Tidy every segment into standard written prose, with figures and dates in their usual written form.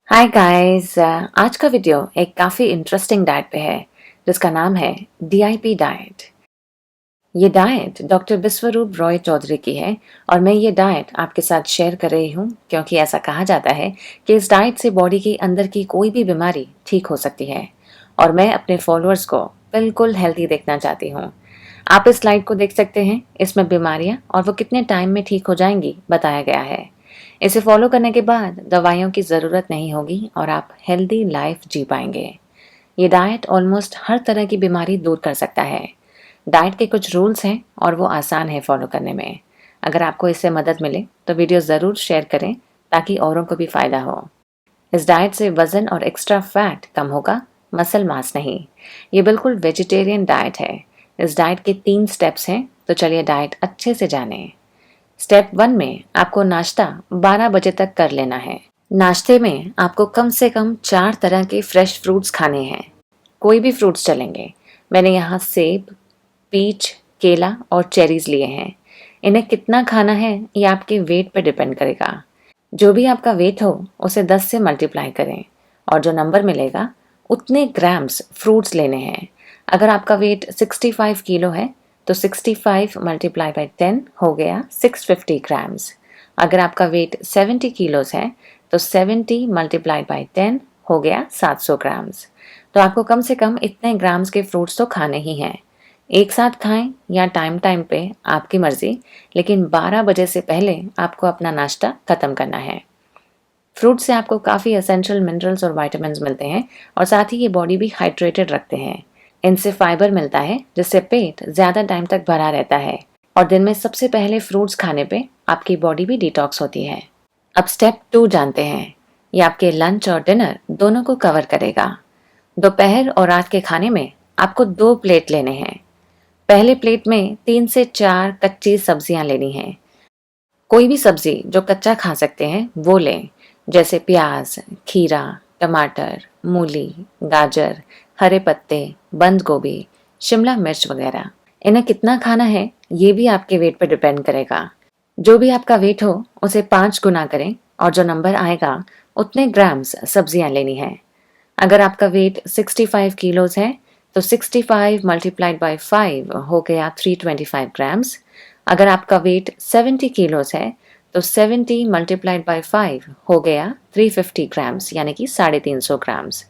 Hi guys, आज का video एक काफ़ी इंटरेस्टिंग डाइट पे है जिसका नाम है डीआईपी डाइट। ये डाइट डॉक्टर बिस्वरूप रॉय चौधरी की है और मैं ये डाइट आपके साथ शेयर कर रही हूँ क्योंकि ऐसा कहा जाता है कि इस डाइट से बॉडी के अंदर की कोई भी बीमारी ठीक हो सकती है और मैं अपने फॉलोअर्स को बिल्कुल हेल्थी देखना चाहती हूँ। आप इस स्लाइड को देख सकते हैं, इसमें बीमारियाँ और वो कितने टाइम में ठीक हो जाएंगी बताया गया है। इसे फॉलो करने के बाद दवाइयों की ज़रूरत नहीं होगी और आप हेल्दी लाइफ जी पाएंगे। ये डाइट ऑलमोस्ट हर तरह की बीमारी दूर कर सकता है। डाइट के कुछ रूल्स हैं और वो आसान है फॉलो करने में। अगर आपको इससे मदद मिले तो वीडियो ज़रूर शेयर करें ताकि औरों को भी फ़ायदा हो। इस डाइट से वज़न और एक्स्ट्रा फैट कम होगा, मसल मास नहीं। ये बिल्कुल वेजिटेरियन डाइट है। इस डाइट के 3 स्टेप्स हैं, तो चलिए डाइट अच्छे से जानें। स्टेप 1 में आपको नाश्ता 12 बजे तक कर लेना है। नाश्ते में आपको कम से कम 4 तरह के फ्रेश फ्रूट्स खाने हैं। कोई भी फ्रूट्स चलेंगे। मैंने यहाँ सेब, पीच, केला और चेरीज लिए हैं। इन्हें कितना खाना है ये आपके वेट पर डिपेंड करेगा। जो भी आपका वेट हो उसे 10 से मल्टीप्लाई करें और जो नंबर मिलेगा उतने ग्राम्स फ्रूट्स लेने हैं। अगर आपका वेट 65 किलो है तो 65 मल्टीप्लाई बाई 10 हो गया 650 ग्राम्स। अगर आपका वेट 70 किलोज है तो 70 मल्टीप्लाई बाई 10 हो गया 700 ग्राम्स। तो आपको कम से कम इतने ग्राम्स के फ्रूट्स तो खाने ही हैं। एक साथ खाएं या टाइम टाइम पे, आपकी मर्जी, लेकिन 12 बजे से पहले आपको अपना नाश्ता खत्म करना है। फ्रूट से आपको काफ़ी एसेंशियल मिनरल्स और विटामिन्स मिलते हैं और साथ ही ये बॉडी भी हाइड्रेटेड रखते हैं। इनसे फाइबर मिलता है जिससे पेट ज़्यादा टाइम तक भरा रहता है और दिन में सबसे पहले फ्रूट्स खाने पे आपकी बॉडी भी डिटॉक्स होती है। अब स्टेप 2 जानते हैं। ये आपके लंच और डिनर दोनों को कवर करेगा। दोपहर और रात के खाने में आपको 2 प्लेट लेने हैं। पहले प्लेट में 3 से 4 कच्ची सब्जियां लेनी हैं। कोई भी सब्जी जो कच्चा खा सकते हैं वो लें, जैसे प्याज, खीरा, टमाटर, मूली, गाजर, हरे पत्ते, बंद गोभी, शिमला मिर्च वगैरह। इन्हें कितना खाना है ये भी आपके वेट पर डिपेंड करेगा। जो भी आपका वेट हो उसे 5 गुना करें और जो नंबर आएगा उतने ग्राम्स सब्जियां लेनी है। अगर आपका वेट 65 किलोज है तो 65 मल्टीप्लाइड बाई 5 हो गया 325 ग्राम्स। अगर आपका वेट 70 किलोज है तो 70 मल्टीप्लाइड बाई 5 हो गया 350 ग्राम्स, यानी कि 350 ग्राम्स।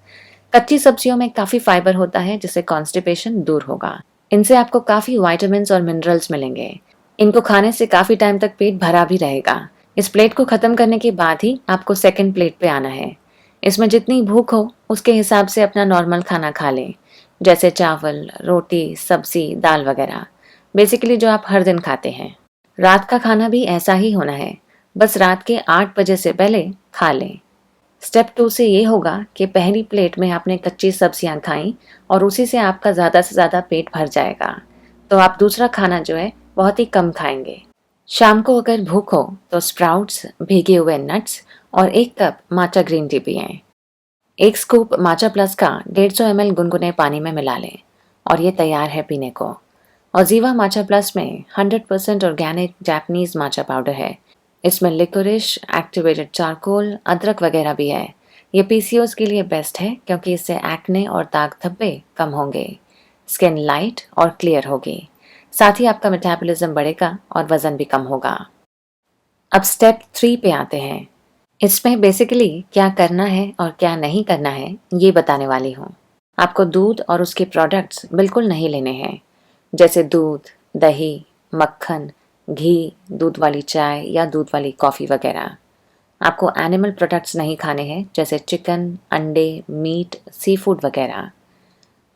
कच्ची सब्जियों में काफ़ी फाइबर होता है जिससे कॉन्स्टिपेशन दूर होगा। इनसे आपको काफ़ी विटामिन्स और मिनरल्स मिलेंगे। इनको खाने से काफ़ी टाइम तक पेट भरा भी रहेगा। इस प्लेट को ख़त्म करने के बाद ही आपको सेकंड प्लेट पे आना है। इसमें जितनी भूख हो उसके हिसाब से अपना नॉर्मल खाना खा लें, जैसे चावल, रोटी, सब्जी, दाल वगैरह, बेसिकली जो आप हर दिन खाते हैं। रात का खाना भी ऐसा ही होना है, बस रात के 8 बजे से पहले खा लें। स्टेप 2 से ये होगा कि पहली प्लेट में आपने कच्ची सब्जियां खाई और उसी से आपका ज़्यादा से ज़्यादा पेट भर जाएगा, तो आप दूसरा खाना जो है बहुत ही कम खाएंगे। शाम को अगर भूख हो तो स्प्राउट्स, भीगे हुए नट्स और 1 कप माचा ग्रीन टी पिएं। 1 स्कूप माचा प्लस का 150 ml गुनगुने पानी में मिला लें और ये तैयार है पीने को। OZiva माचा प्लस में 100% ऑर्गेनिक जापानीज माचा पाउडर है। इसमें लिकोरिश, एक्टिवेटेड चारकोल, अदरक वगैरह भी है। ये PCOS के लिए बेस्ट है क्योंकि इससे एक्ने और दाग धब्बे कम होंगे, स्किन लाइट और क्लियर होगी, साथ ही आपका मेटाबॉलिज्म बढ़ेगा और वजन भी कम होगा। अब स्टेप 3 पे आते हैं। इसमें बेसिकली क्या करना है और क्या नहीं करना है ये बताने वाली हूँ। आपको दूध और उसके प्रोडक्ट्स बिल्कुल नहीं लेने हैं, जैसे दूध, दही, मक्खन, घी, दूध वाली चाय या दूध वाली कॉफ़ी वगैरह। आपको एनिमल प्रोडक्ट्स नहीं खाने हैं, जैसे चिकन, अंडे, मीट, सी फूड वगैरह।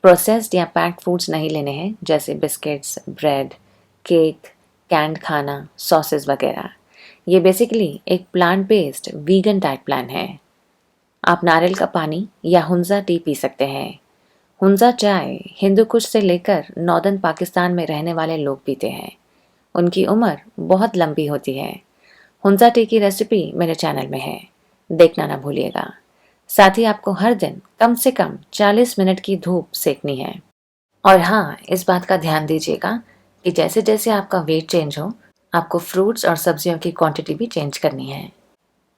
प्रोसेस्ड या पैक्ड फूड्स नहीं लेने हैं, जैसे बिस्किट्स, ब्रेड, केक, कैंड खाना, सॉसेस वगैरह। ये बेसिकली एक plant based vegan diet plan है। आप नारियल का पानी या हुंजा टी पी सकते हैं। हुंजा चाय हिंदू कुश से लेकर नॉर्दर्न पाकिस्तान में रहने वाले लोग पीते हैं। उनकी उम्र बहुत लंबी होती है। हुंजा टी की रेसिपी मेरे चैनल में है, देखना ना भूलिएगा। साथ ही आपको हर दिन कम से कम 40 मिनट की धूप सेकनी है। और हाँ, इस बात का ध्यान दीजिएगा कि जैसे जैसे आपका वेट चेंज हो, आपको फ्रूट्स और सब्जियों की क्वांटिटी भी चेंज करनी है।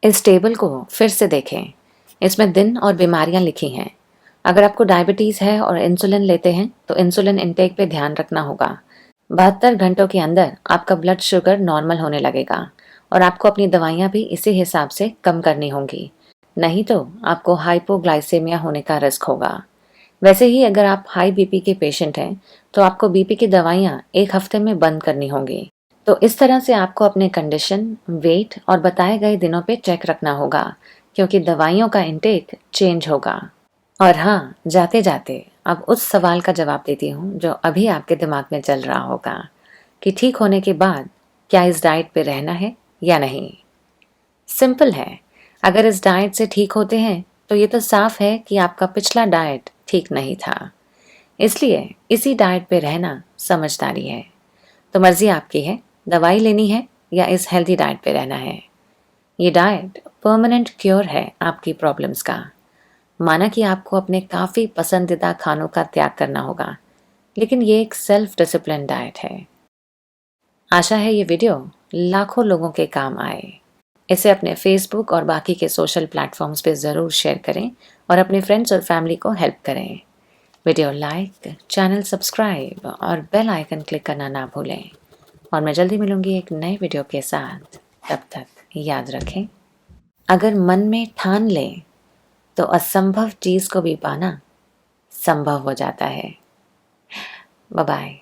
इस टेबल को फिर से देखें। इसमें दिन और बीमारियां लिखी हैं। अगर आपको डायबिटीज़ है और इंसुलिन लेते हैं तो इंसुलिन इनटेक पे ध्यान रखना होगा। 72 घंटों के अंदर आपका ब्लड शुगर नॉर्मल होने लगेगा और आपको अपनी दवाइयाँ भी इसी हिसाब से कम करनी होंगी, नहीं तो आपको हाइपोग्लाइसेमिया होने का रिस्क होगा। वैसे ही अगर आप हाई बीपी के पेशेंट हैं तो आपको बीपी की दवाइयाँ 1 हफ्ते में बंद करनी होंगी। तो इस तरह से आपको अपने कंडीशन, वेट और बताए गए दिनों पे चेक रखना होगा, क्योंकि दवाइयों का इंटेक चेंज होगा। और हाँ, जाते जाते अब उस सवाल का जवाब देती हूँ जो अभी आपके दिमाग में चल रहा होगा कि ठीक होने के बाद क्या इस डाइट पे रहना है या नहीं। सिंपल है, अगर इस डाइट से ठीक होते हैं तो ये तो साफ है कि आपका पिछला डाइट ठीक नहीं था, इसलिए इसी डाइट पे रहना समझदारी है। तो मर्जी आपकी है, दवाई लेनी है या इस हेल्दी डाइट पे रहना है। ये डाइट परमानेंट क्योर है आपकी प्रॉब्लम्स का। माना कि आपको अपने काफ़ी पसंदीदा खानों का त्याग करना होगा, लेकिन ये एक सेल्फ डिसिप्लिन डाइट है। आशा है ये वीडियो लाखों लोगों के काम आए। इसे अपने फेसबुक और बाकी के सोशल प्लेटफॉर्म्स पे ज़रूर शेयर करें और अपने फ्रेंड्स और फैमिली को हेल्प करें। वीडियो लाइक, चैनल सब्सक्राइब और बेल आइकन क्लिक करना ना भूलें। और मैं जल्दी मिलूंगी एक नए वीडियो के साथ। तब तक याद रखें, अगर मन में ठान लें तो असंभव चीज़ को भी पाना संभव हो जाता है। Bye bye.